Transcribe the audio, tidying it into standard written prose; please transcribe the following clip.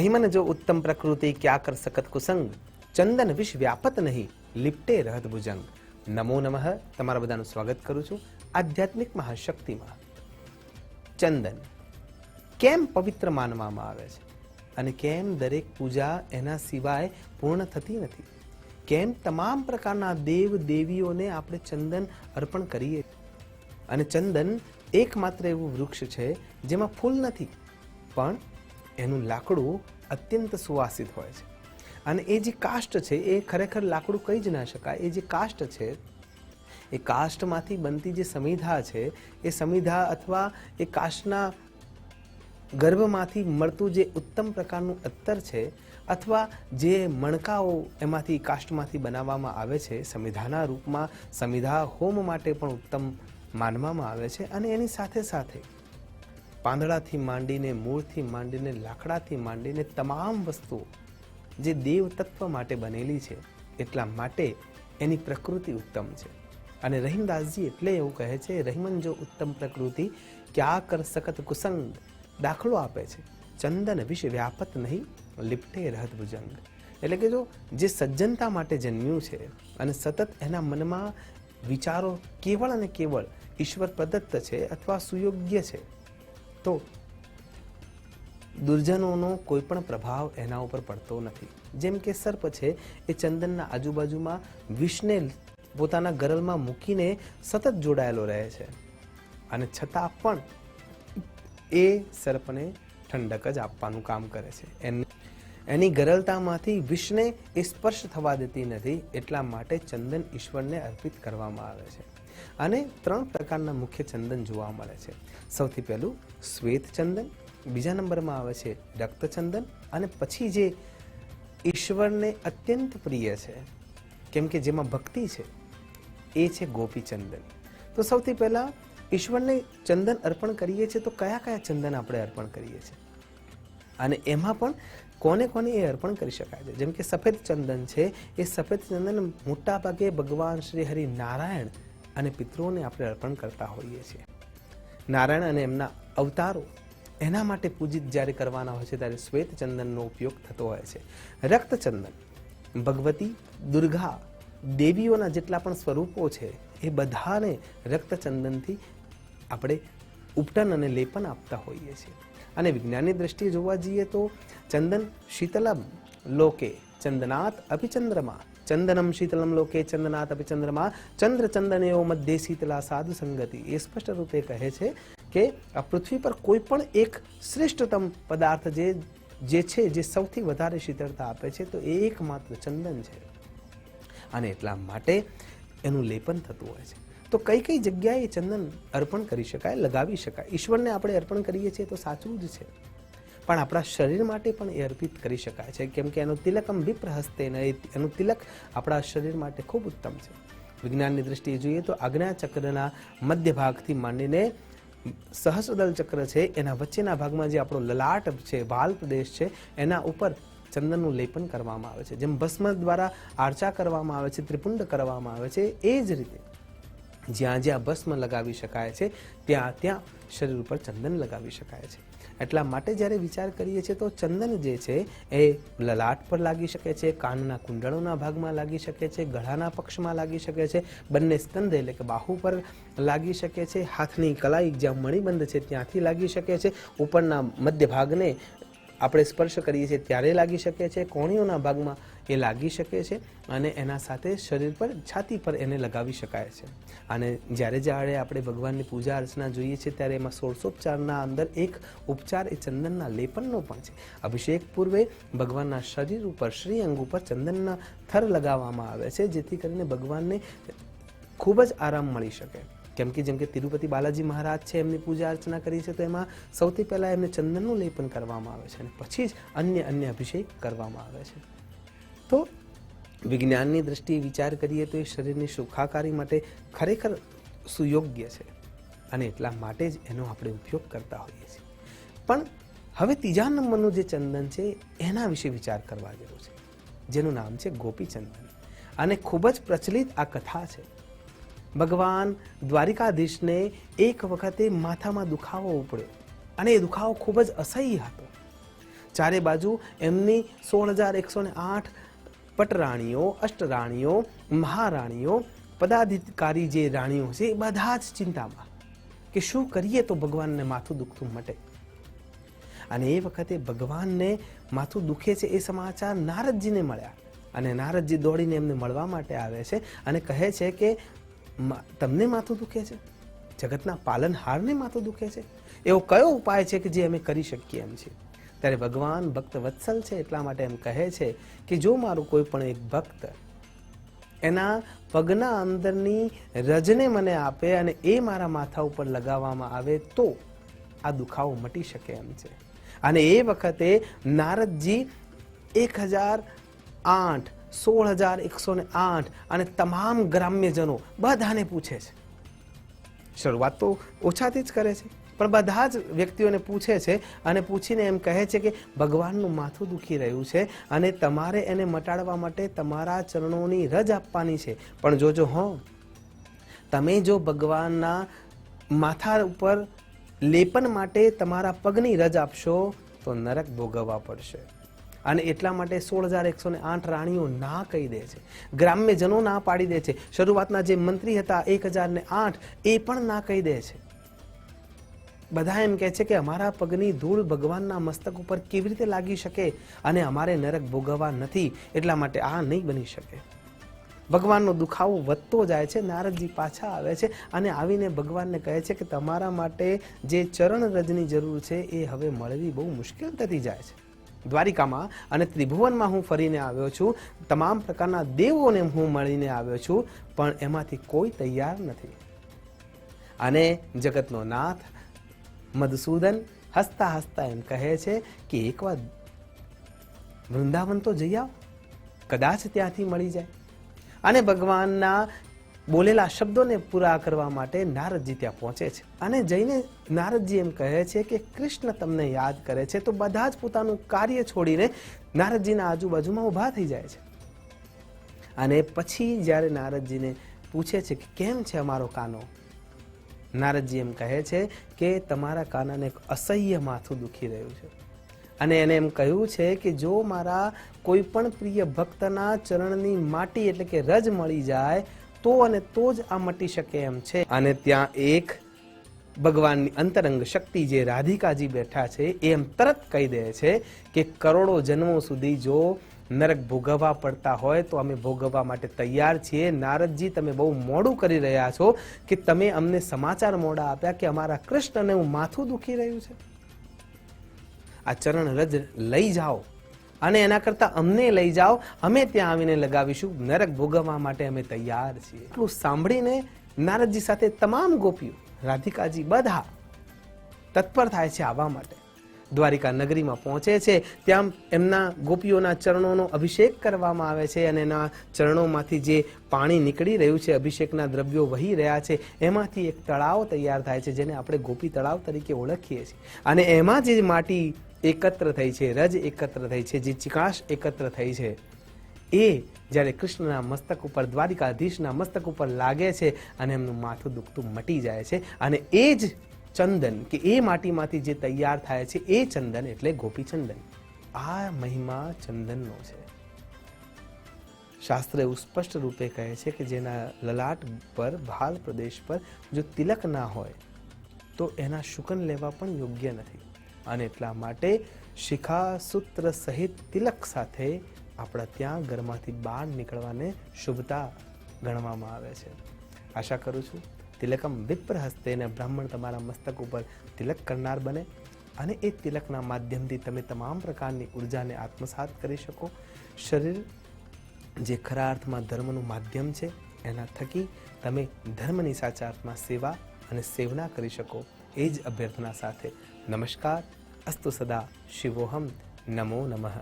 रहीमन जो उत्तम प्रकृति क्या कर सकत कुसंग, चंदन विष व्यापत नहीं लिपटे रहत भुजंग। नमो नमः। તમારા બધાનું સ્વાગત કરું છું આધ્યાત્મિક મહાશક્તિમાં। ચંદન કેમ પવિત્ર માનવામાં આવે છે અને કેમ દરેક પૂજા એના સિવાય પૂર્ણ થતી નથી? કેમ તમામ પ્રકારના દેવ દેવીઓને આપણે ચંદન અર્પણ કરીએ? અને ચંદન એકમાત્ર એવું વૃક્ષ છે જેમાં ફૂલ નથી, પણ એનું લાકડું અત્યંત સુવાસિત હોય છે। અને એ જે કાષ્ટ છે એ ખરેખર લાકડું કહી જ ના શકાય। એ જે કાષ્ટ છે એ કાષ્ટમાંથી બનતી જે સમિધા છે એ સમિધા અથવા એ કાષ્ટના ગર્ભમાંથી મળતું જે ઉત્તમ પ્રકારનું અત્તર છે અથવા જે મણકાઓ એમાંથી કાષ્ટમાંથી બનાવવામાં આવે છે સમિધાના રૂપમાં, સમિધા હોમ માટે પણ ઉત્તમ માનવામાં આવે છે। અને એની સાથે સાથે પાંદડાથી માંડીને, મૂળથી માંડીને, લાકડાથી માંડીને તમામ વસ્તુઓ જે દેવ તત્વ માટે બનેલી છે, એટલા માટે એની પ્રકૃતિ ઉત્તમ છે। અને રહીમદાસજી એટલે એવું કહે છે, રહીમન જો ઉત્તમ પ્રકૃતિ ક્યા કર સકત કુસંગ, દાખલો આપે છે ચંદન વિષ વ્યાપત નહીં લિપટે રહત ભુજંગ। એટલે કે જો જે સજ્જનતા માટે જન્મ્યું છે અને સતત એના મનમાં વિચારો કેવળ અને કેવળ ઈશ્વર પ્રદત્ત છે અથવા સુયોગ્ય છે, તો દુર્જનોનો કોઈ પણ પ્રભાવ એના ઉપર પડતો નથી। જેમ કે સર્પ છે એ ચંદનના આજુબાજુમાં વિષને પોતાના ગરલમાં મૂકીને સતત જોડાયેલો રહે છે અને છતાં પણ એ સર્પને ઠંડક જ આપવાનું કામ કરે છે। એની ગરલતામાંથી વિષને એ સ્પર્શ થવા દેતી નથી, એટલા માટે ચંદન ઈશ્વરને અર્પિત કરવામાં આવે છે। અને 3 પ્રકારના મુખ્ય ચંદન જોવા મળે છે। સૌથી પહેલું શ્વેત ચંદન, બીજા નંબરમાં આવે છે રક્તચંદન, અને પછી જે ઈશ્વરને અત્યંત પ્રિય છે કેમ કે જેમાં ભક્તિ છે એ છે ગોપી ચંદન। તો સૌથી પહેલા ઈશ્વરને ચંદન અર્પણ કરીએ છીએ તો કયા કયા ચંદન આપણે અર્પણ કરીએ છીએ અને એમાં પણ કોને કોને એ અર્પણ કરી શકાય છે? જેમ કે સફેદ ચંદન છે, એ સફેદ ચંદન મોટા ભાગે ભગવાન શ્રી હરિ નારાયણ અને પિતૃઓને આપણે અર્પણ કરતા હોઈએ છીએ। નારાયણ અને એમના અવતારો એના માટે પૂજિત જ્યારે કરવાના હોય છે ત્યારે શ્વેત ચંદનનો ઉપયોગ થતો હોય છે। રક્તચંદન ભગવતી, દુર્ગા, દેવીઓના જેટલા પણ સ્વરૂપો છે એ બધાને રક્તચંદનથી આપણે ઉપટન અને લેપન આપતા હોઈએ છીએ। અને વિજ્ઞાનની દ્રષ્ટિએ જોવા જઈએ તો ચંદન શીતલમ લોકે ચંદનાત અપી ચંદ્રમા, ચંદનમ શીતલમ લોકે ચંદનાત અપી ચંદ્રમા, ચંદ્ર ચંદનયો મધ્યે શીતલા સાધુ સંગતિ। એ સ્પષ્ટ રૂપે કહે છે કે આ પૃથ્વી પર કોઈ પણ એક શ્રેષ્ઠતમ પદાર્થ જે છે જે સૌથી વધારે શીતળતા આપે છે તો એ એકમાત્ર ચંદન છે અને એટલા માટે એનું લેપન થતું હોય છે। તો કઈ કઈ જગ્યાએ ચંદન અર્પણ કરી શકાય, લગાવી શકાય? ઈશ્વરને આપણે અર્પણ કરીએ છીએ તો સાચું જ છે, પણ આપણા શરીર માટે પણ એ અર્પિત કરી શકાય છે કેમ કે એનો તિલકમ વિપ્રહસ્તે, એનું તિલક આપણા શરીર માટે ખૂબ ઉત્તમ છે। વિજ્ઞાનની દ્રષ્ટિએ જોઈએ તો આજ્ઞા ચક્રના મધ્ય ભાગથી માંડીને સહસ્રદલ ચક્ર છે એના વચ્ચેના ભાગમાં જે આપણો લલાટ છે, વાલ પ્રદેશ છે, એના ઉપર ચંદનનું લેપન કરવામાં આવે છે। જેમ ભસ્મ દ્વારા આર્ચા કરવામાં આવે છે, ત્રિપુંડ કરવામાં આવે છે, એ જ રીતે જ્યાં જ્યાં ભસ્મ લગાવી શકાય છે ત્યાં ત્યાં શરીર ઉપર ચંદન લગાવી શકાય છે। એટલા માટે જ્યારે વિચાર કરીએ છીએ તો ચંદન જે છે એ લલાટ પર લાગી શકે છે, કાનના કુંડળોના ભાગમાં લાગી શકે છે, ગળાના પક્ષમાં લાગી શકે છે, બંને સ્કંદ એટલે કે બાહુ પર લાગી શકે છે, હાથની કલાઈ જ્યાં મણિબંધ છે ત્યાંથી લાગી શકે છે, ઉપરના મધ્ય ભાગને આપણે સ્પર્શ કરીએ છીએ ત્યારે લાગી શકે છે, કોણીઓના ભાગમાં એ લાગી શકે છે અને એના સાથે શરીર પર, છાતી પર એને લગાવી શકાય છે। અને જ્યારે જ્યારે આપણે ભગવાનની પૂજા અર્ચના જોઈએ છીએ ત્યારે એમાં 16 અંદર એક ઉપચાર એ ચંદનના લેપનનો પણ છે। અભિષેક પૂર્વે ભગવાનના શરીર ઉપર, શ્રી અંગ ઉપર ચંદનના થર લગાવવામાં આવે છે જેથી કરીને ભગવાનને ખૂબ જ આરામ મળી શકે। કેમ કે જેમ કે તિરુપતિ બાલાજી મહારાજ છે, એમની પૂજા અર્ચના કરી છે તો એમાં સૌથી પહેલાં એમને ચંદનનું લેપન કરવામાં આવે છે અને પછી જ અન્ય અભિષેક કરવામાં આવે છે। તો વિજ્ઞાનની દ્રષ્ટિએ વિચાર કરીએ તો એ શરીરની સુખાકારી માટે ખરેખર સુયોગ્ય છે અને એટલા માટે જ એનો આપણે ઉપયોગ કરતા હોઈએ છીએ। પણ હવે ત્રીજા નંબરનું જે ચંદન છે એના વિશે વિચાર કરવા જેવું છે, જેનું નામ છે ગોપી ચંદન। અને ખૂબ જ પ્રચલિત આ કથા છે। ભગવાન દ્વારિકાધીશને એક વખતે માથામાં દુખાવો ઉપડ્યો અને એ દુખાવો ખૂબ જ અસહ્ય હતો, ચારે બાજુ એમની 16,108 પટરાણીઓ, અષ્ટરાણીઓ, મહારાણીઓ, પદાધિકારી જે રાણીઓ છે એ બધા જ ચિંતામાં કે શું કરીએ તો ભગવાનને માથું દુખતું મટે. અને એ વખતે ભગવાનને માથું દુખે છે એ સમાચાર નારદજીને મળ્યા અને નારદજી દોડીને એમને મળવા માટે આવે છે અને કહે છે કે તમને માથું દુખે છે? જગતના પાલનહારને માથું દુખે છે? એવો કયો ઉપાય છે કે જે અમે કરી શકીએ એમ છે? ત્યારે ભગવાન ભક્ત વત્સલ છે એટલા માટે એમ કહે છે કે જો મારું કોઈ પણ એક ભક્ત એના પગના અંદરની રજને મને આપે અને એ મારા માથા ઉપર લગાવવામાં આવે તો આ દુખાવો મટી શકે એમ છે. અને એ વખતે નારદજી 1,008, 16,108 અને તમામ ગ્રામ્યજનો બધાને પૂછે છે. શરૂઆત તો ઓછાથી જ કરે છે પણ બધા જ વ્યક્તિઓને પૂછે છે અને પૂછીને એમ કહે છે કે ભગવાનનું માથું દુખી રહ્યું છે અને તમારે એને મટાડવા માટે તમારા ચરણોની રજ આપવાની છે. પણ જોજો તમે જો ભગવાનના માથા ઉપર લેપન માટે તમારા પગની રજ આપશો તો નરક ભોગવવા પડશે. અને એટલા માટે 16,108 રાણીઓ ના કહી દે છે, ગ્રામ્યજનો ના પાડી દે છે. શરૂઆતના જે મંત્રી હતા 1,008 એ પણ ના કહી દે છે. બધા એમ કહે છે કે અમારા પગની ધૂળ ભગવાનના મસ્તક ઉપર કેવી રીતે લાગી શકે અને અમારે નરક ભોગવવા નથી, એટલા માટે આ નહીં બની શકે. ભગવાનનો દુખાવો વધતો જાય છે. નારદજી પાછા આવે છે અને આવીને ભગવાનને કહે છે કે તમારા માટે જે ચરણ રજની જરૂર છે એ હવે મળવી બહુ મુશ્કેલ થતી જાય છે. દ્વારિકામાં અને ત્રિભુવનમાં હું ફરીને આવ્યો છું, તમામ પ્રકારના દેવોને હું મળીને આવ્યો છું, પણ એમાંથી કોઈ તૈયાર નથી. અને જગતનો નાથ મધુસૂદન હસતા હસતા એમ કહે છે કે એકવાર વૃંદાવન તો જઈ આવ, કદાચ ત્યાંથી મળી જાય. અને ભગવાનના બોલેલા શબ્દોને પૂરા કરવા માટે નારદજી ત્યાં પહોંચે છે અને જઈને નારદજી એમ કહે છે કે કૃષ્ણ તમને યાદ કરે છે. તો બધા જ પોતાનું કાર્ય છોડીને નારદજીના આજુબાજુમાં ઊભા થઈ જાય છે. અને પછી જ્યારે નારદજીને પૂછે છે કે કેમ છે અમારો કાનો, નારદજી એમ કહે છે કે તમારા કાનાને અસહ્ય માથું દુખી રહ્યું છે અને એને એમ કહ્યું છે કે જો મારા કોઈ પણ પ્રિય ભક્તના ચરણની માટી એટલે કે રજ મળી જાય તો અને તો જ આ મટી શકે એમ છે. અને ત્યાં એક ભગવાનની અંતરંગ શક્તિ જે રાધિકાજી બેઠા છે એમ તરત કહી દે છે કે કરોડો જન્મો સુધી જો નરક ભોગવવા પડતા હોય તો અમે ભોગવવા માટે તૈયાર છીએ. નારદજી તમે બહુ મોડું કરી રહ્યા છો કે તમે અમને સમાચાર મોડા આપ્યા કે અમારા કૃષ્ણને હું માથું દુખી રહ્યું છે. આ ચરણ રજ લઈ જાઓ અને એના કરતા અમને લઈ જાઓ, અમે ત્યાં આવીને લગાવીશું, નરક ભોગવવા માટે અમે તૈયાર છીએ. એટલું સાંભળીને નારદજી સાથે તમામ ગોપીઓ, રાધિકાજી બધા તત્પર થાય છે આવવા માટે. દ્વારિકા નગરીમાં પહોંચે છે. ત્યાં એમના ગોપીઓના ચરણોનો અભિષેક કરવામાં આવે છે અને એના ચરણોમાંથી જે પાણી નીકળી રહ્યું છે, અભિષેકના દ્રવ્યો વહી રહ્યા છે, એમાંથી એક તળાવ તૈયાર થાય છે જેને આપણે ગોપી તળાવ તરીકે ઓળખીએ છીએ. અને એમાં જે માટી એકત્ર થઈ છે, રજ એકત્ર થઈ છે, જે ચિકાશ એકત્ર થઈ છે, એ જ્યારે કૃષ્ણના મસ્તક ઉપર, દ્વારિકાધીશના મસ્તક ઉપર લાગે છે અને એમનું માથું દુખતું મટી જાય છે. અને એ જ ચંદન કે એ માટીમાંથી જે તૈયાર થાય છે એ ચંદન એટલે ગોપીચંદન. આ મહિમા ચંદનનો છે. શાસ્ત્ર એવું સ્પષ્ટ રૂપે કહે છે કે જેના લલાટ પર, ભાલ પ્રદેશ પર જો તિલક ના હોય તો એના શુકન લેવા પણ યોગ્ય નથી. અને એટલા માટે શિખા સૂત્ર સહિત તિલક સાથે આપણા ત્યાં ઘરમાંથી બહાર નીકળવાને શુભતા ગણવામાં આવે છે. આશા કરું છું તિલકમ વિપ્ર હસ્તે ને બ્રાહ્મણ તમારા મસ્તક ઉપર તિલક કરનાર બને અને એ તિલકના માધ્યમથી તમે તમામ પ્રકારની ઉર્જાને આત્મસાત કરી શકો. શરીર જે ખરા અર્થમાં ધર્મનું માધ્યમ છે એના થકી તમે ધર્મની સાચા અર્થમાં સેવા અને સેવના કરી શકો. એ જ અભ્યર્થના સાથે નમસ્કાર. અસ્તુ સદા શિવોહમ. નમો નમઃ.